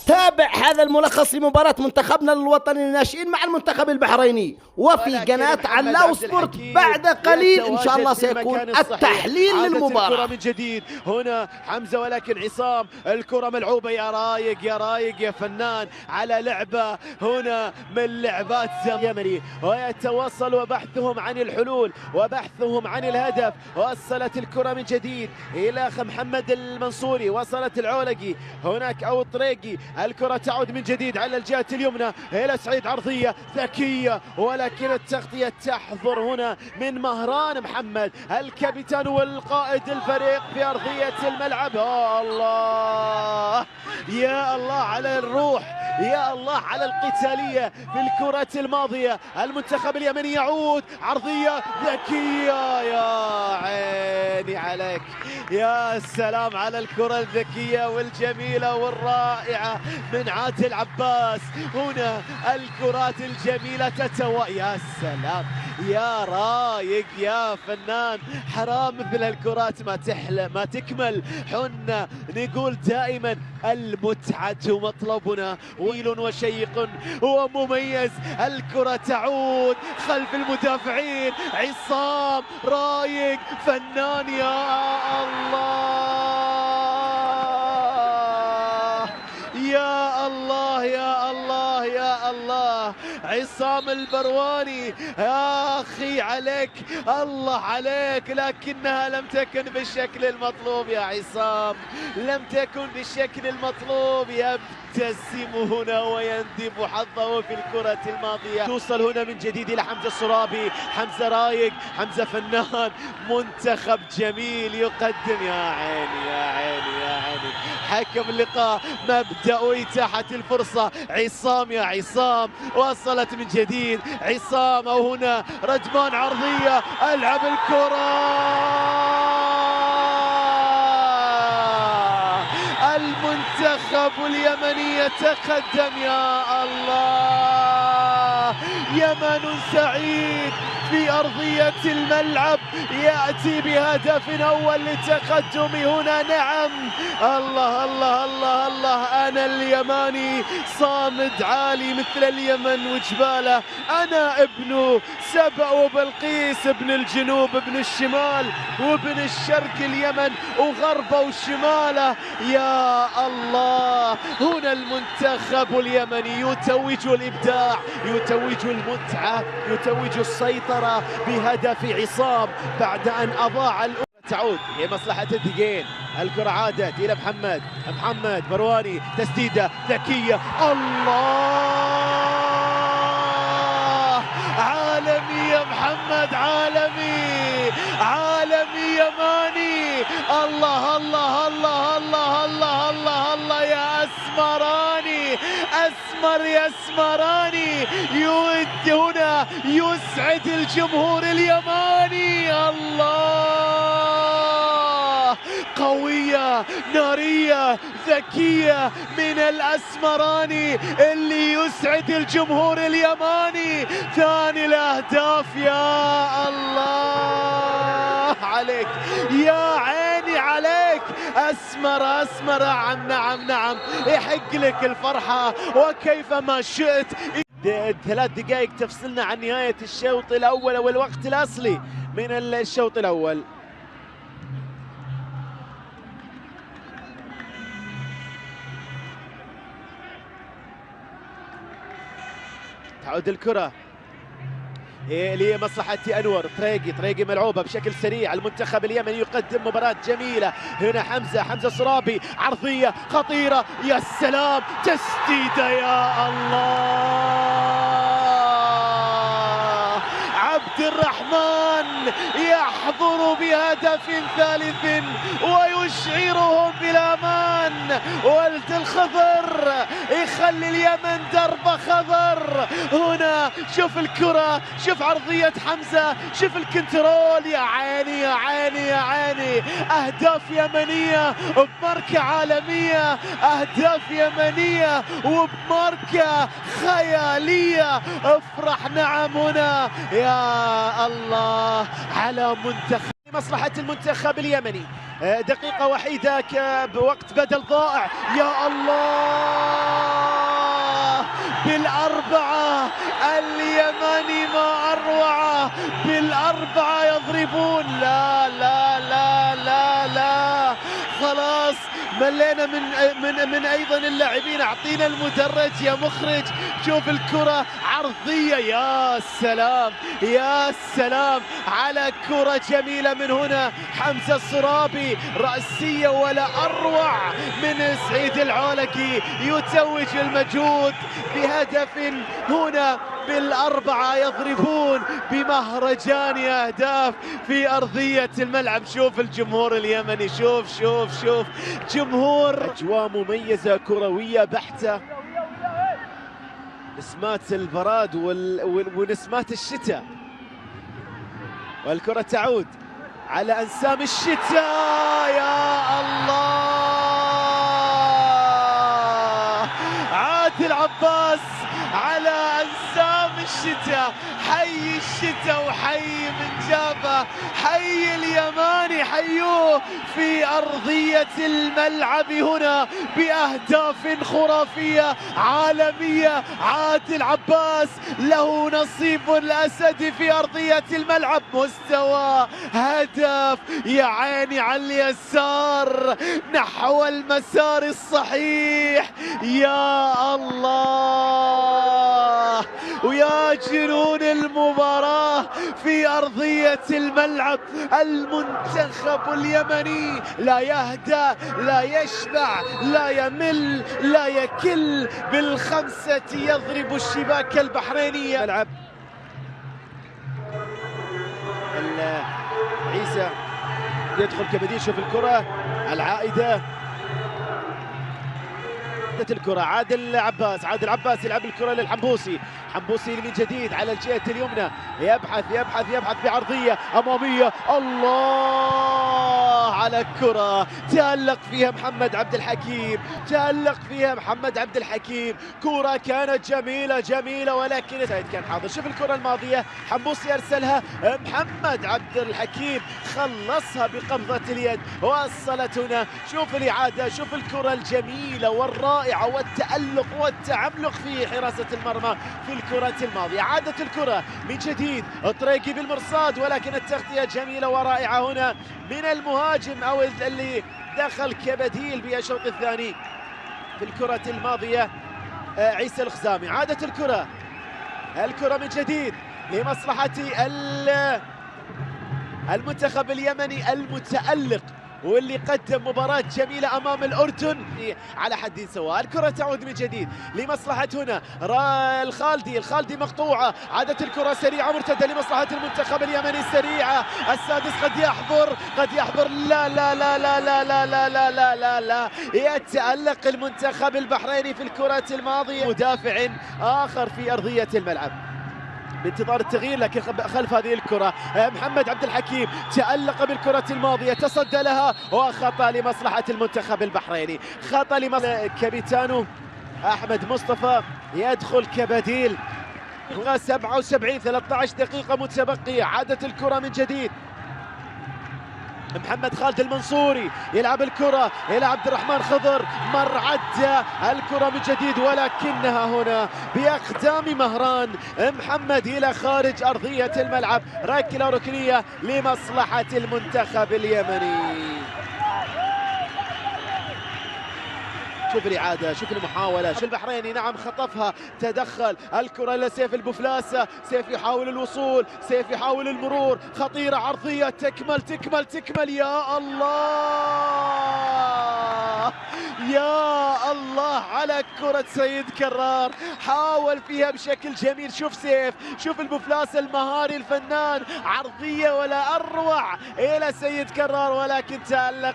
تابع هذا الملخص لمباراة منتخبنا الوطني للناشئين مع المنتخب البحريني وفي قناة علاو سبورت. بعد قليل إن شاء الله سيكون التحليل للمباراة. الكرة من جديد هنا حمزة، ولكن عصام الكرة ملعوبة. يا رايق يا رايق يا فنان على لعبة هنا من لعبات اليمني، ويتواصل وبحثهم عن الحلول وبحثهم عن الهدف. وصلت الكرة من جديد إلى محمد المنصوري، وصلت العولقي هناك أو الطريقي. الكرة تعود من جديد على الجهة اليمنى إلى سعيد، عرضية ذكية ولكن التغطية تحضر هنا من مهران محمد الكابتن والقائد الفريق في أرضية الملعب. يا الله يا الله على الروح، يا الله على القتالية في الكرة الماضية. المنتخب اليمني يعود، عرضية ذكية. يا عيني عليك، يا سلام على الكرة الذكية والجميلة والرائعة من عادل عباس. هنا الكرات الجميلة يا سلام يا رايق يا فنان. حرام مثل الكرات ما تحلى ما تكمل. حنا نقول دائما المتعة مطلبنا، ويل وشيق ومميز. الكرة تعود خلف المدافعين، عصام رايق فنان. يا الله يا الله يا الله يا الله، عصام البرواني يا أخي عليك، الله عليك، لكنها لم تكن بالشكل المطلوب يا عصام، لم تكن بالشكل المطلوب. يبتسم هنا ويندب حظه في الكرة الماضية. توصل هنا من جديد إلى حمزة الصرابي، حمزة رايق، حمزة فنان، منتخب جميل يقدم. يا عيني يا عيني يا عيني. حكم اللقاء مبدأ إتاحة الفرصة عصام. يا عصام وصلت من جديد عصام، أو هنا ردمان عرضية، ألعب الكرة. المنتخب اليمني يتقدم. يا الله، يمن سعيد في أرضية الملعب يأتي بهدف أول للتقدم هنا. نعم، الله الله الله الله. أنا اليماني صامد عالي مثل اليمن وجباله. أنا ابن سبأ وبلقيس، ابن الجنوب ابن الشمال وابن الشرق اليمن وغربه وشماله. يا الله، هنا المنتخب اليمني يتوج الإبداع، يتوج المتعة، يتوج السيطرة بهدف عصام بعد أن أضاع. تعود لمصلحة الدقين. الكرة عادت إلى محمد برواني، تسديدة ذكية. الله، عالمي يا محمد، عالمي عالمي يماني. الله الله الله الله الله الله الله. يا أسمراني، أسمر يا أسمراني، يود هنا يسعد الجمهور اليماني. الله، قوية نارية ذكية من الأسمراني اللي يسعد الجمهور اليماني. ثاني الأهداف. يا الله عليك، يا عيني عليك. أسمر أسمر. نعم نعم نعم، يحق لك الفرحة وكيفما شئت. 3 دقائق تفصلنا عن نهاية الشوط الأول والوقت الأصلي من الشوط الأول. تعود الكرة لمصلحة أنور. طريقي ملعوبة بشكل سريع. المنتخب اليمني يقدم مباراة جميلة. هنا حمزة صرابي، عرضية خطيرة. يا سلام، تسديدة. يا الله، عبد الرحمن يحضر بهدف ثالث ويشعرهم بالأمان. ولد الخضر يخلي اليمن درب خضر. هنا شوف الكرة، شوف عرضية حمزة، شوف الكنترول. يا عيني يا عيني يا عيني. أهداف يمنية بماركة عالمية، أهداف يمنية وبماركة خيالية. افرح. نعم، هنا يا الله على منتخب مصلحة المنتخب اليمني. دقيقة وحيدة بوقت بدل ضائع. يا الله، بالأربعة. اليماني ما أروعه، بالأربعة يضربون. لا لا لا لا لا، خلاص ملينا من ايضا اللاعبين. اعطينا المدرج يا مخرج. شوف الكرة عرضية، يا سلام يا سلام على كرة جميلة من هنا. حمزة الصرابي رأسية ولا اروع من سعيد العولقي، يتوج المجهود بهدف هنا. بالأربعة يضربون بمهرجان أهداف في أرضية الملعب. شوف الجمهور اليمني، شوف شوف شوف جمهور. أجواء مميزة كروية بحتة، نسمات البراد ونسمات الشتاء، والكرة تعود على أنسام الشتاء. يا الله، عادل عباس على أنسام الشتاء. حي الشتاء وحي من جابه، حي اليماني، حيوه في أرضية الملعب هنا بأهداف خرافية عالمية. عادل عباس له نصيب الأسد في أرضية الملعب. مستوى هدف يا عيني على اليسار نحو المسار الصحيح. يا الله، ويا جنون المباراة في أرضية الملعب. المنتخب اليمني لا يهدأ، لا يشبع، لا يمل، لا يكل. بالخمسة يضرب الشباك البحرينية. ملعب عيسى يدخل كبديل. شوف الكرة العائدة، الكرة عادل عباس. عادل عباس يلعب الكرة للحنبوسي. حنبوسي من جديد على الجهة اليمنى، يبحث يبحث يبحث بعرضية أمامية. الله على الكرة، تألق فيها محمد عبد الحكيم، تألق فيها محمد عبد الحكيم. كرة كانت جميلة جميلة، ولكن سعيد كان حاضر. شوف الكرة الماضية، حنبوسي أرسلها، محمد عبد الحكيم خلصها بقبضة اليد، وصلت هنا. شوف الإعادة، شوف الكرة الجميلة والرائعة والتألق والتعملق في حراسة المرمى في الكرة الماضية. عادت الكرة من جديد، الطريقي بالمرصاد، ولكن التغطية جميلة ورائعة هنا من المهاجم أو اللي دخل كبديل بالشوط الثاني في الكرة الماضية عيسى الخزامي. عادت الكرة من جديد لمصلحة المنتخب اليمني المتألق، واللي قدم مباراة جميلة أمام الأردن على حد سواء. الكرة تعود من جديد لمصلحة هنا الخالدي مقطوعة. عادت الكرة سريعة مرتدة لمصلحة المنتخب اليمني، سريعة. السادس قد يحضر. لا لا لا لا لا لا لا لا لا لا لا، يتألق المنتخب البحريني في الكرة الماضية. مدافع آخر في أرضية الملعب بانتظار التغيير، لكن خلف هذه الكرة محمد عبد الحكيم تألق بالكرة الماضية، تصدى لها، وخطأ لمصلحة المنتخب البحريني. خطأ لمصلحة كابيتانو أحمد مصطفى يدخل كبديل. 77 13 دقيقة متبقية. عادت الكرة من جديد، محمد خالد المنصوري يلعب الكرة إلى عبد الرحمن خضر، مر عدى الكرة من جديد، ولكنها هنا بأقدام مهران محمد إلى خارج أرضية الملعب. ركلة ركنية لمصلحة المنتخب اليمني. شوف الإعادة، شوف المحاولة، شوف البحريني نعم خطفها، تدخل الكرة لسيف البوفلاسة. سيف يحاول الوصول، سيف يحاول المرور، خطيرة عرضية، تكمل تكمل تكمل. يا الله يا الله على كرة سيد كرار، حاول فيها بشكل جميل. شوف سيف، شوف البوفلاسة المهاري الفنان، عرضية ولا أروع إلى سيد كرار، ولكن تألق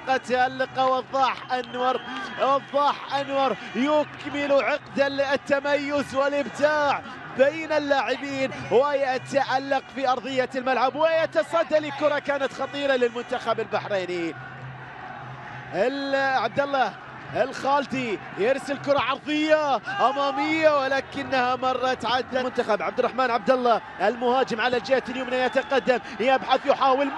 وضاح أنور يكمل عقد التميز والإبداع بين اللاعبين، ويتألق في أرضية الملعب ويتصدى لكرة كانت خطيرة للمنتخب البحريني. عبد الله الخالدي يرسل كرة عرضية أمامية ولكنها مرت عدى المنتخب. عبد الرحمن عبد الله المهاجم على الجهة اليمنى يتقدم يبحث يحاول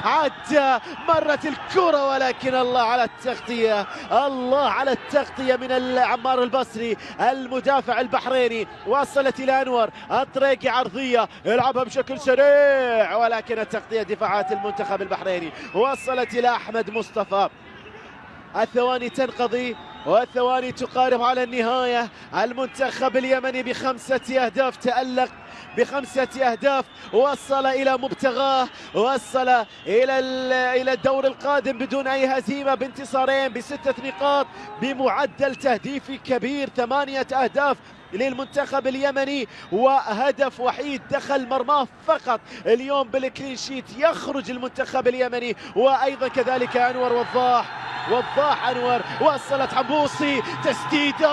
عدى مرت الكرة ولكن الله على التغطية، الله على التغطية من عمار البصري المدافع البحريني. وصلت إلى أنور الطريقي عرضية يلعبها بشكل سريع ولكن التغطية دفاعات المنتخب البحريني. وصلت إلى أحمد مصطفى. الثواني تنقضي والثواني تقارب على النهاية. المنتخب اليمني ب5 أهداف تألق، ب5 أهداف وصل إلى مبتغاه، وصل إلى الدور القادم بدون أي هزيمة بانتصارين ب6 نقاط بمعدل تهديفي كبير 8 أهداف للمنتخب اليمني وهدف وحيد دخل مرماه فقط اليوم بالكلين شيت. يخرج المنتخب اليمني وأيضا كذلك أنور وضاح أنور. وصلت حبوصي تسديدة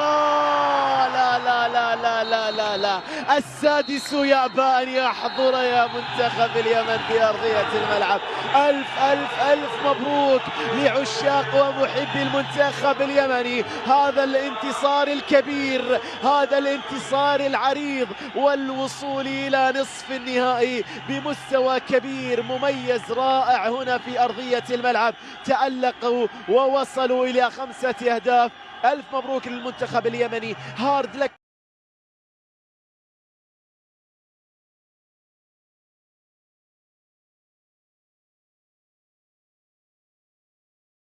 لا لا لا لا لا لا لا السادس يأبى أن يحضر يا منتخب اليمن في أرضية الملعب. ألف ألف ألف مبروك لعشاق ومحبي المنتخب اليمني. هذا الانتصار الكبير، هذا الانتصار العريض والوصول إلى نصف النهائي بمستوى كبير مميز رائع هنا في أرضية الملعب. تألقوا ووصلوا إلى 5 أهداف. ألف مبروك للمنتخب اليمني. هارد لك.